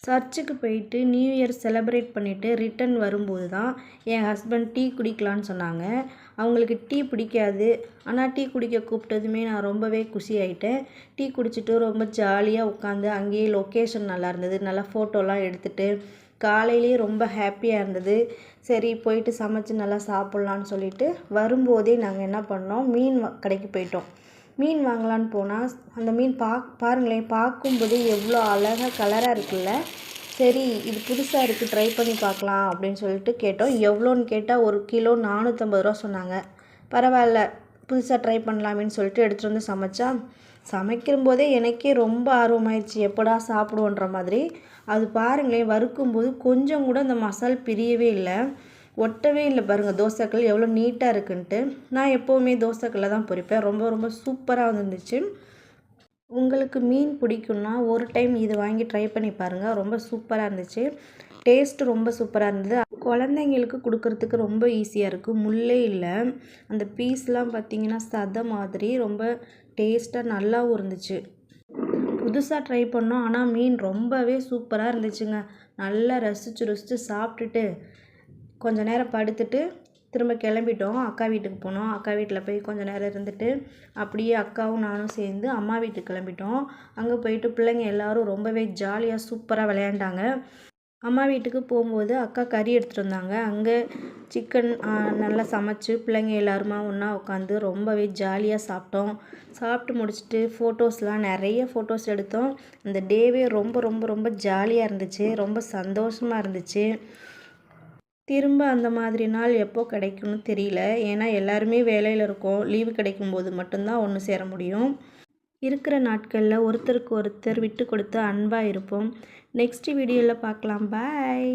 சர்ச்சுக்கு போயிட்டு new year celebrate பண்ணிவிட்டு ரிட்டன் வரும்போது தான் என் ஹஸ்பண்ட் டீ குடிக்கலான்னு சொன்னாங்க. அவங்களுக்கு டீ பிடிக்காது. ஆனால் டீ குடிக்க கூப்பிட்டதுமே நான் ரொம்பவே குஷி ஆகிட்டேன். டீ குடிச்சிட்டு ரொம்ப ஜாலியாக உட்காந்து அங்கேயே லொக்கேஷன் நல்லா இருந்தது. நல்லா ஃபோட்டோலாம் எடுத்துகிட்டு காலையிலேயே ரொம்ப ஹாப்பியாக இருந்தது. சரி போயிட்டு சமைச்சு நல்லா சாப்பிட்லான்னு சொல்லிட்டு வரும்போதே நாங்கள் என்ன பண்ணோம், மீன் கடைக்கு போயிட்டோம். மீன் வாங்கலான்னு போனால் அந்த மீன் பாருங்களேன், பார்க்கும்போதே எவ்வளோ அழகாக கலராக இருக்குல்ல. சரி இது புதுசாக இருக்குது, ட்ரை பண்ணி பார்க்கலாம் அப்படின்னு சொல்லிட்டு கேட்டோம். எவ்வளோன்னு கேட்டால் 1 கிலோ 450 ரூபா சொன்னாங்க. பரவாயில்ல, புதுசாக ட்ரை பண்ணலாமேன்னு சொல்லிட்டு எடுத்துகிட்டு வந்து சமைச்சா, சமைக்கும்போதே எனக்கே ரொம்ப ஆர்வமாயிடுச்சு, எப்படா சாப்பிடுவோன்ற மாதிரி. அது பாருங்களேன், வறுக்கும்போது கொஞ்சம் கூட அந்த மசால் பிரியவே இல்லை, ஒட்டவே இல்லை. பாருங்கள் தோசைக்கல் எவ்வளோ நீட்டாக இருக்குன்ட்டு. நான் எப்போவுமே தோசைக்கல்ல தான் பொரிப்பேன். ரொம்ப ரொம்ப சூப்பராக வந்துருந்துச்சு. உங்களுக்கு மீன் பிடிக்கும்னா ஒரு டைம் இது வாங்கி ட்ரை பண்ணி பாருங்கள். ரொம்ப சூப்பராக இருந்துச்சு. டேஸ்ட்டு ரொம்ப சூப்பராக இருந்தது. குழந்தைங்களுக்கு கொடுக்கறதுக்கு ரொம்ப ஈஸியாக இருக்குது, முள்ளே இல்லை. அந்த பீஸ்லாம் பார்த்திங்கன்னா சதை மாதிரி ரொம்ப டேஸ்ட்டாக நல்லாவும் இருந்துச்சு. புதுசாக ட்ரை பண்ணோம், ஆனால் மீன் ரொம்பவே சூப்பராக இருந்துச்சுங்க. நல்லா ரசித்து சாப்பிட்டுட்டு கொஞ்ச நேரம் படுத்துட்டு திரும்ப கிளம்பிட்டோம். அக்கா வீட்டுக்கு போனோம். அக்கா வீட்டில் போய் கொஞ்சம் நேரம் இருந்துட்டு அப்படியே அக்காவும் நானும் சேர்ந்து அம்மா வீட்டுக்கு கிளம்பிட்டோம். அங்கே போயிட்டு பிள்ளைங்க எல்லோரும் ரொம்பவே ஜாலியாக சூப்பராக விளையாண்டாங்க. அம்மா வீட்டுக்கு போகும்போது அக்கா கறி எடுத்துகிட்டு வந்தாங்க. அங்கே சிக்கன் நல்லா சமைச்சு பிள்ளைங்க எல்லாருமா ஒன்றா உட்காந்து ரொம்பவே ஜாலியாக சாப்பிட்டோம். சாப்பிட்டு முடிச்சுட்டு ஃபோட்டோஸ்லாம் நிறைய ஃபோட்டோஸ் எடுத்தோம். அந்த டேவே ரொம்ப ரொம்ப ரொம்ப ஜாலியாக இருந்துச்சு, ரொம்ப சந்தோஷமாக இருந்துச்சு. திரும்ப அந்த மாதிரி நாள் எப்போ கிடைக்கும்னு தெரியல. ஏன்னா எல்லாருமே வேலையில் இருக்கோம். லீவு கிடைக்கும்போது மட்டும்தான் ஒன்று சேர முடியும். இருக்கிற நாட்களில் ஒருத்தருக்கு ஒருத்தர் விட்டு கொடுத்து அன்பாக இருப்போம். நெக்ஸ்ட் வீடியோவில் பார்க்கலாம். பாய்.